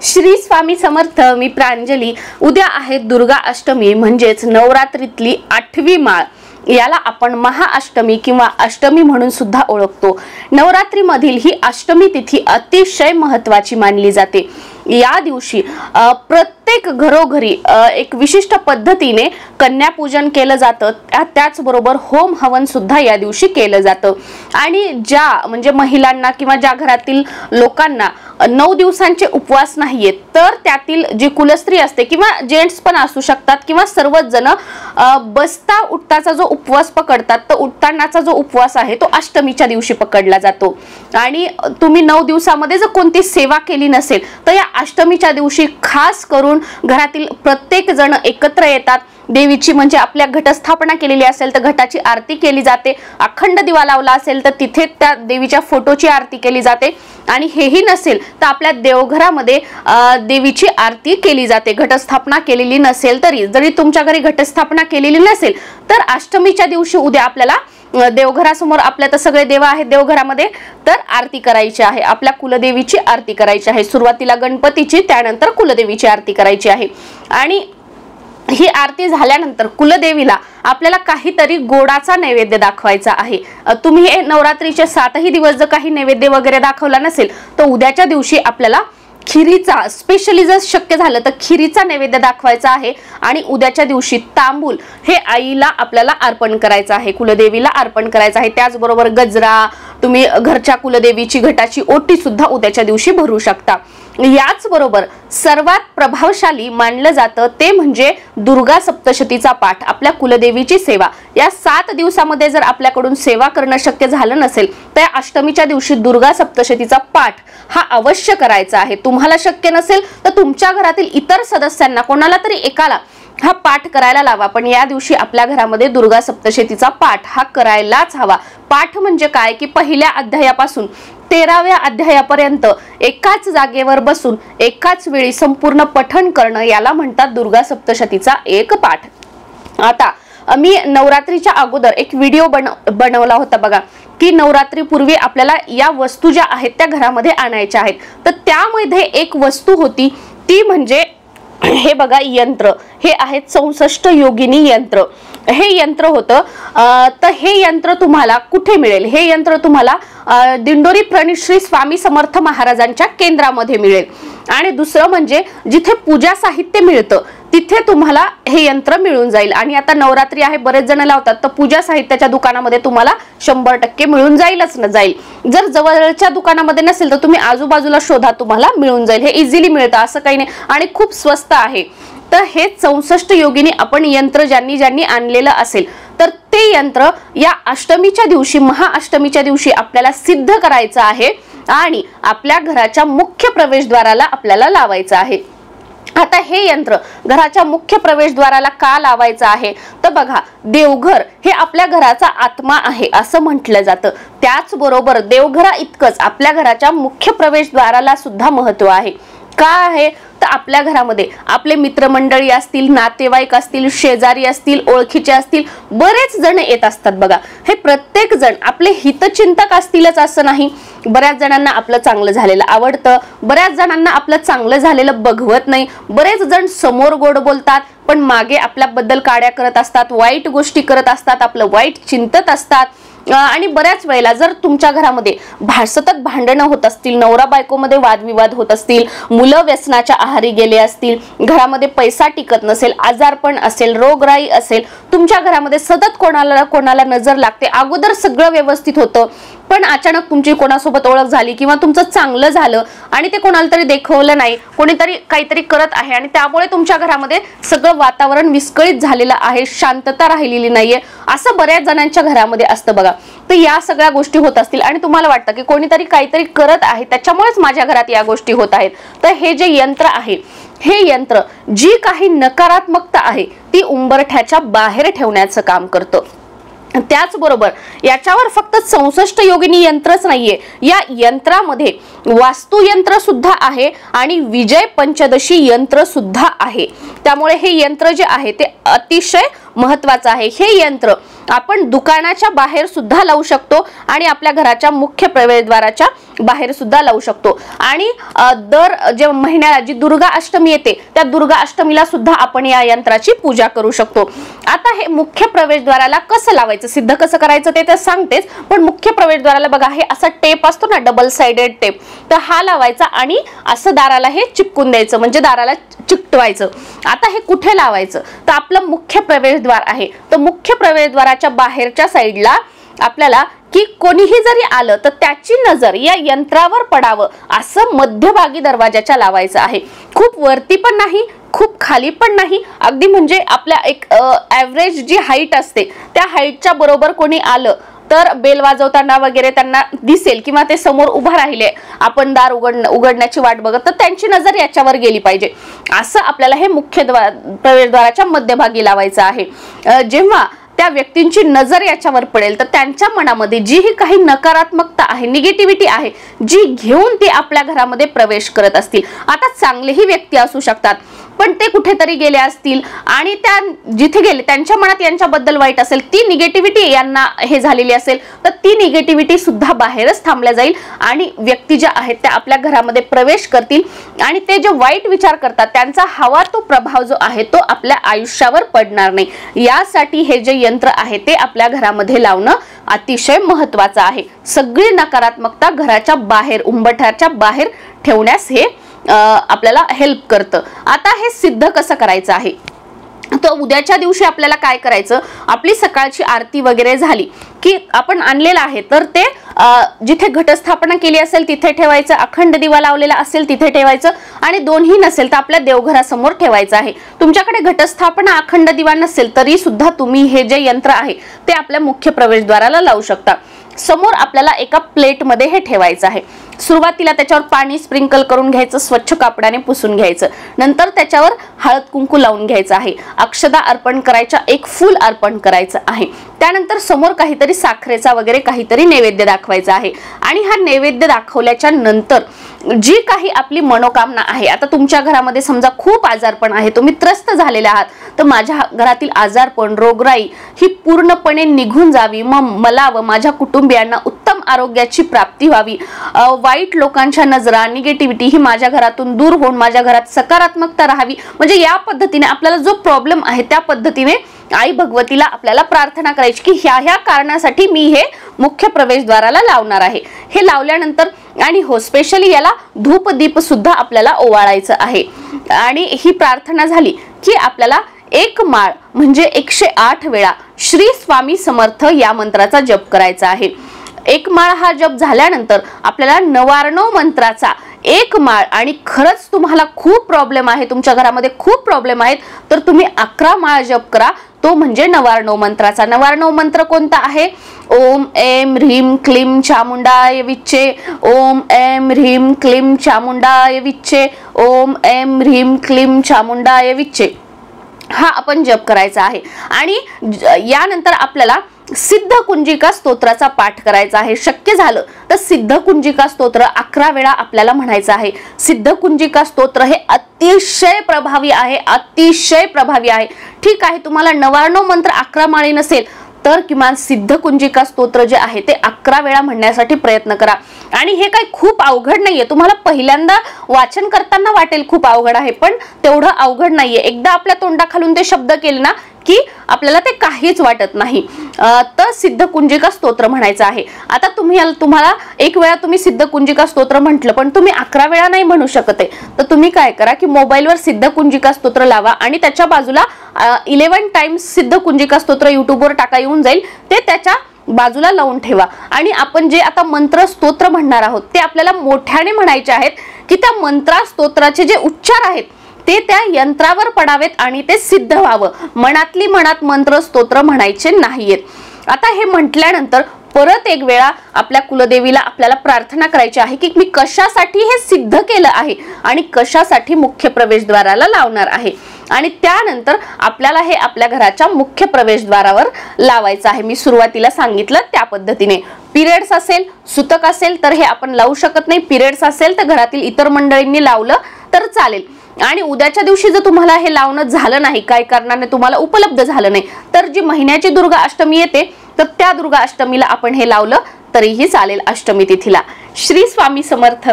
श्री स्वामी समर्थ. मी प्रांजली. उद्या आहे दुर्गा अष्टमी म्हणजेच नवरात्रीतली 8वी माळ. याला आपण महाअष्टमी किंवा अष्टमी म्हणून सुद्धा ओळखतो. नवरात्रीमधील ही अष्टमी तिथी अतिशय महत्त्वाची मानली जाते. या दिवशी प्रत्येक घरोघरी एक विशिष्ट पद्धतीने कन्यापूजन केलं जातं. त्याचबरोबर होम हवन सुद्धा या दिवशी केलं जातं. आणि ज्या म्हणजे महिलांना किंवा ज्या घरातील लोकांना 9 दिवसांचे उपवास नाहीयेत तर त्यातील जी कुलस्त्री असते किंवा जेंट्स पण असू शकतात किंवा सर्वच जण बसता उठताचा जो उपवास पकडतात तर उठतानाचा जो उपवास आहे तो अष्टमीच्या दिवशी पकडला जातो. आणि तुम्ही 9 दिवसामध्ये जर कोणती सेवा केली नसेल तर या अष्टमीच्या दिवशी खास करून घरातील प्रत्येक जण एकत्र येतात. देवीची म्हणजे आपल्या घटस्थापना केलेली असेल तर घटाची आरती केली जाते. अखंड दिवा लावला असेल तर तिथे त्या देवीच्या फोटोची आरती केली जाते. आणि हेही नसेल तर आपल्या देवघरामध्ये देवीची आरती केली जाते. घटस्थापना केलेली नसेल तरी, जरी तुमच्या घरी घटस्थापना केलेली नसेल तर अष्टमीच्या दिवशी उद्या आपल्याला देवघरासमोर आपल्या तर सगळे देव आहेत देवघरामध्ये तर आरती करायची आहे. आपल्या कुलदेवीची आरती करायची आहे. सुरुवातीला गणपतीची, त्यानंतर कुलदेवीची आरती करायची आहे. आणि ही आरती झाल्यानंतर कुलदेवीला आपल्याला काहीतरी गोडाचा नैवेद्य दाखवायचा आहे. तुम्ही हे नवरात्रीचे 7ही दिवस जर काही नैवेद्य वगैरे दाखवला नसेल तर उद्याच्या दिवशी आपल्याला खिरीचा, स्पेशली जर शक्य झालं तर खिरीचा नैवेद्य दाखवायचा आहे. आणि उद्याच्या दिवशी तांबूल हे आईला आपल्याला अर्पण करायचं आहे, कुलदेवीला अर्पण करायचं आहे. त्याचबरोबर गजरा, तुम्ही घरच्या कुलदेवीची घटाची ओटी सुद्धा उद्याच्या दिवशी भरू शकता. याच बरोबर सर्वात प्रभावशाली मानलं जातं ते म्हणजे दुर्गा सप्तशतीचा पाठ, आपल्या कुलदेवीची सेवा. या 7 दिवसामध्ये जर आपल्याकडून सेवा करणं शक्य झालं नसेल तर अष्टमीच्या दिवशी दुर्गा सप्तशतीचा पाठ हा अवश्य करायचा आहे. तुम्हाला शक्य नसेल तर तुमच्या घरातील इतर सदस्यांना कोणाला तरी एकाला हा पाठ करायला लावा. पण या दिवशी आपल्या घरामध्ये दुर्गा सप्तशतीचा पाठ हा करायलाच हवा. पाठ म्हणजे काय की पहिल्या अध्यायापासून 13व्या अध्यायापर्यंत एकाच जागेवर बसून एकाच वेळी संपूर्ण पठण करणं याला म्हणतात दुर्गा सप्तशतीचा एक पाठ. आता मी नवरात्रीच्या अगोदर एक व्हिडिओ बनवला होता बघा की नवरात्रीपूर्वी आपल्याला या वस्तू ज्या आहेत त्या घरामध्ये आणायच्या आहेत. तर त्यामध्ये एक वस्तू होती ती म्हणजे हे बघा यंत्र. हे आहे 64 योगिनी यंत्र. हे यंत्र होतं. तर हे यंत्र तुम्हाला कुठे मिळेल? हे यंत्र तुम्हाला दिंडोरी प्रणित श्री स्वामी समर्थ महाराजांच्या केंद्रामध्ये मिळेल. आणि दुसरं म्हणजे जिथे पूजा साहित्य मिळतं तिथे तुम्हाला हे यंत्र मिळून जाईल. आणि आता नवरात्री आहे, बरेच जण लावतात, तर पूजा साहित्याच्या दुकानामध्ये तुम्हाला 100% मिळून जाईल. जर जवळच्या दुकानामध्ये नसेल तर तुम्ही आजूबाजूला शोधा, तुम्हाला मिळून जाईल. हे इझिली मिळतं, असं काही नाही, आणि खूप स्वस्त आहे. तर हे 64 योगिनी आपण यंत्र ज्यांनी आणलेलं असेल तर ते यंत्र या अष्टमीच्या दिवशी, महाअष्टमीच्या दिवशी आपल्याला सिद्ध करायचं आहे आणि आपल्या घराच्या मुख्य प्रवेशद्वाराला आपल्याला लावायचं आहे. आता हे यंत्र घराच्या मुख्य प्रवेशद्वाराला का लावायचं आहे तर बघा, देवघर हे आपल्या घराचा आत्मा आहे असं म्हटलं जातं. त्याचबरोबर देवघरा इतकंच आपल्या घराच्या मुख्य प्रवेशद्वाराला सुद्धा महत्त्व आहे. का आहे तर आपल्या घरामध्ये आपले मित्रमंडळी असतील, नातेवाईक असतील, शेजारी असतील, ओळखीचे असतील, बरेच जण येत असतात बघा. हे प्रत्येक जण आपले हितचिंतक असतीलच असं नाही. बऱ्याच जणांना आपलं चांगलं झालेलं आवडतं, बऱ्याच जणांना आपलं चांगलं झालेलं बघवत नाही. बरेच जण समोर गोड बोलतात पण मागे आपल्याबद्दल काड्या करत असतात, वाईट गोष्टी करत असतात, आपलं वाईट चिंतत असतात. आणि बऱ्याच वेळेला जर तुमच्या घरामध्ये सतत भांडणं होत असतील, नवरा बायकोमध्ये वादविवाद होत असतील, मुलं व्यसनाच्या आहारी गेले असतील, घरामध्ये पैसा टिकत नसेल, आजारपण असेल, रोगराई असेल, तुमच्या घरामध्ये सतत कोणाला नजर लागते, अगोदर सगळं व्यवस्थित होतं पण अचानक तुमची कोणासोबत ओळख झाली किंवा तुमचं चांगलं झालं आणि ते कोणाला तरी देखवलं नाही, कोणीतरी काहीतरी करत आहे आणि त्यामुळे तुमच्या घरामध्ये सगळं वातावरण विस्कळीत झालेलं आहे, शांतता राहिलेली नाहीये, असं बऱ्याच जणांच्या घरामध्ये असतं बघा. तर या सगळ्या गोष्टी होत असतील आणि तुम्हाला वाटतं की कोणीतरी काहीतरी करत आहे त्याच्यामुळेच माझ्या घरात या गोष्टी होत आहेत. तर हे जे यंत्र आहे, हे यंत्र जी काही नकारात्मकता आहे ती उंबरठ्याच्या बाहेर ठेवण्याचं काम करतं. त्याचबरोबर याच्यावर फक्त 64 योगिनी यंत्रच नाहीये, या यंत्रामध्ये वास्तु यंत्र सुद्धा आहे आणि विजय पंचदशी यंत्र सुद्धा आहे. त्यामुळे हे यंत्र जे आहे ते अतिशय महत्त्वाचं आहे. हे यंत्र आपण दुकानाच्या बाहेर सुद्धा लावू शकतो आणि आपल्या घराच्या मुख्य प्रवेशद्वाराच्या बाहेर सुद्धा लावू शकतो। आणि दर जे महिन्याला जी दुर्गा अष्टमी येते त्या दुर्गा अष्टमीला सुद्धा आपण या यंत्राची पूजा करू शकतो। आता हे मुख्य प्रवेशद्वाराला कसं लावायचं, सिद्ध कसं करायचं ते तर सांगतेच, पण मुख्य प्रवेशद्वाराला बघा हे असा टेप असतो ना, डबल साइडेड टेप, तर हा लावायचा आणि असं दाराला हे चिपकून द्यायचं, म्हणजे दाराला चिकटवायचं। आता हे कुठे लावायचं, तर आपलं मुख्य प्रवेशद्वार आहे, तर मुख्य प्रवेशद्वाराच्या बाहेरच्या साईडला आपल्याला की कोणीही जरी आलं तर त्याची नजर या यंत्रावर पडावं असं मध्यभागी दरवाजाच्या लावायचं आहे। खूप वरती पण नाही, खूप खाली पण नाही, अगदी म्हणजे आपल्या एक ॲव्हरेज जी हाईट असते त्या हाईटच्या बरोबर कोणी आलं तर बेल वाजवताना वगैरे त्यांना दिसेल किंवा ते समोर उभा राहिले, आपण दार उघडण्याची वाट बघत, तर त्यांची नजर याच्यावर गेली पाहिजे। असं आपल्याला हे मुख्य प्रवेशद्वाराच्या मध्यभागी लावायचं आहे। जेव्हा त्या व्यक्तींची नजर याच्यावर पडेल तर त्यांच्या मनामध्ये जी ही काही नकारात्मकता आहे, निगेटिव्हिटी आहे, जी घेऊन ते आपल्या घरामध्ये प्रवेश करत असतील, आता चांगलेही व्यक्ती असू शकतात पण ते कुठेतरी गेले असतील आणि त्या जिथे गेले त्यांच्या मनात यांच्याबद्दल वाईट असेल, ती निगेटिव्हिटी यांना हे झालेली असेल, तर ती निगेटिव्हिटी सुद्धा बाहेरच थांबल्या जाईल आणि व्यक्ती ज्या आहेत त्या आपल्या घरामध्ये प्रवेश करतील आणि ते जे वाईट विचार करतात त्यांचा हवा तो प्रभाव जो आहे तो आपल्या आयुष्यावर पडणार नाही। यासाठी हे जे यंत्र आहे ते आपल्या घरामध्ये लावणं अतिशय महत्त्वाचं आहे। सगळी नकारात्मकता घराच्या बाहेर, उंबरठ्याच्या बाहेर ठेवण्यास हे आपल्याला हेल्प करतं। आता हे सिद्ध कसं करायचं आहे, तर उद्याच्या दिवशी आपल्याला काय करायचं, आपली सकाळची आरती वगैरे झाली की आपण आणलेलं आहे तर ते जिथे घटस्थापना केली असेल तिथे ठेवायचं, अखंड दिवा लावलेला असेल तिथे ठेवायचं आणि दोन्ही नसेल तर आपल्या देवघरासमोर ठेवायचं आहे। तुमच्याकडे घटस्थापना अखंड दिवा नसेल तरी सुद्धा तुम्ही हे जे यंत्र आहे ते आपल्या मुख्य प्रवेशद्वाराला लावू शकता। समोर आपल्याला एका प्लेटमध्ये हे ठेवायचं आहे। सुरुवातीला त्याच्यावर पाणी स्प्रिंकल करून घ्यायचं, स्वच्छ कापडाने पुसून घ्यायचं, नंतर त्याच्यावर हळद कुंकू लावून घ्यायचं आहे, अक्षदा अर्पण करायच्या, एक फूल अर्पण करायचं आहे, त्यानंतर समोर काहीतरी साखरेचा वगैरे काहीतरी नैवेद्य दाखवायचा आहे आणि हा नैवेद्य दाखवल्याच्या नंतर जी काही आपली मनोकामना आहे, आता तुमच्या घरामध्ये समजा खूप आजारपण आहे, तुम्ही त्रस्त झालेले आहात, तर माझ्या घरातील आजारपण, रोगराई ही पूर्णपणे निघून जावी, मग मला व माझ्या कुटुंबियांना उत्तम आरोग्याची प्राप्ती व्हावी, वाईट लोकांच्या नजरा, निगेटिव्हिटी ही माझ्या घरातून दूर होऊन माझ्या घरात सकारात्मकता राहावी, म्हणजे या पद्धतीने आपल्याला जो प्रॉब्लेम आहे त्या पद्धतीने आई भगवतीला आपल्याला प्रार्थना करायची की ह्या कारणासाठी मी हे मुख्य प्रवेशद्वाराला लावणार आहे। हे लावल्यानंतर आणि हो स्पेशली याला धूप दीप सुद्धा आपल्याला ओवाळायचं आहे आणि ही प्रार्थना झाली की आपल्याला एक माळ म्हणजे 108 वेळा श्री स्वामी समर्थ या मंत्राचा जप करायचा आहे। एक माळ हा जप झाल्यानंतर आपल्याला 99 मंत्राचा एक माळ, आणि खरंच तुम्हाला खूप प्रॉब्लेम आहे, तुमच्या घरामध्ये खूप प्रॉब्लेम आहेत, तर तुम्ही 11 माळ जप करा, तो म्हणजे 99 मंत्राचा। 99 मंत्र कोणता आहे, ओम ऐं ह्रीं क्लीं चामुंडाय विच्चे, ओम ऐं ह्रीं क्लीं चामुंडाय विच्चे, ओम ऐं ह्रीं क्लीं चामुंडाय विच्चे, हा आपण जप करायचा आहे। आणि यानंतर आपल्याला सिद्ध कुंजिका स्तोत्राचा पाठ करायचा आहे। शक्य झालं तर सिद्ध कुंजिका स्तोत्र 11 वेळा आपल्याला म्हणायचं आहे। सिद्ध कुंजिका स्तोत्र हे अतिशय प्रभावी आहे, अतिशय प्रभावी आहे। ठीक आहे, तुम्हाला 99 मंत्र 11 माळी नसेल तर किमान सिद्ध कुंजिका स्तोत्र जे आहे ते 11 वेळा म्हणण्यासाठी प्रयत्न करा। आणि हे काही खूप अवघड नाहीये, तुम्हाला पहिल्यांदा वाचन करताना वाटेल खूप अवघड आहे, पण तेवढं अवघड नाहीये। एकदा आपल्या तोंडाखालून ते शब्द केले ना की आपल्याला ते काहीच वाटत नाही। तर सिद्ध कुंजिका स्तोत्र म्हणायचं आहे। आता तुम्हाला एक वेळा तुम्ही सिद्ध कुंजिका स्तोत्र म्हटलं पण तुम्ही 11 वेळा नाही म्हणू शकत आहे, तर तुम्ही काय करा की मोबाईलवर सिद्ध कुंजिका स्तोत्र लावा आणि त्याच्या बाजूला 11 टाइम्स सिद्ध कुंजिका स्तोत्र युट्यूबवर टाका, येऊन जाईल, ते त्याच्या बाजूला लावून ठेवा। आणि आपण जे आता मंत्र स्तोत्र म्हणणार आहोत ते आपल्याला मोठ्याने म्हणायचे आहेत की त्या मंत्रा स्तोत्राचे जे उच्चार आहेत ते त्या यंत्रावर पडावेत आणि ते सिद्ध व्हावं, मनातली मनात मंत्र स्तोत्र म्हणायचे नाहीयेत। आता हे म्हटल्यानंतर परत एक वेळा आपल्या कुलदेवीला आपल्याला प्रार्थना करायची आहे की मी कशासाठी हे सिद्ध केलं आहे आणि कशासाठी मुख्य प्रवेशद्वाराला लावणार आहे, आणि त्यानंतर आपल्याला हे आपल्या घराच्या मुख्य प्रवेशद्वारावर लावायचं आहे। मी सुरुवातीला सांगितलं त्या पद्धतीने। पिरियड्स असेल, सुतक असेल तर हे आपण लावू शकत नाही, पिरियड्स असेल तर घरातील इतर मंडळींनी लावलं तर चालेल। आणि उद्याच्या दिवशी जर तुम्हाला हे लावणं झालं नाही, काही कारणाने तुम्हाला उपलब्ध झालं नाही, तर जी महिन्याची दुर्गा अष्टमी येते तर त्या दुर्गा अष्टमीला आपण हे लावलं तरीही चालेल, अष्टमी तिथीला. श्री स्वामी समर्थ.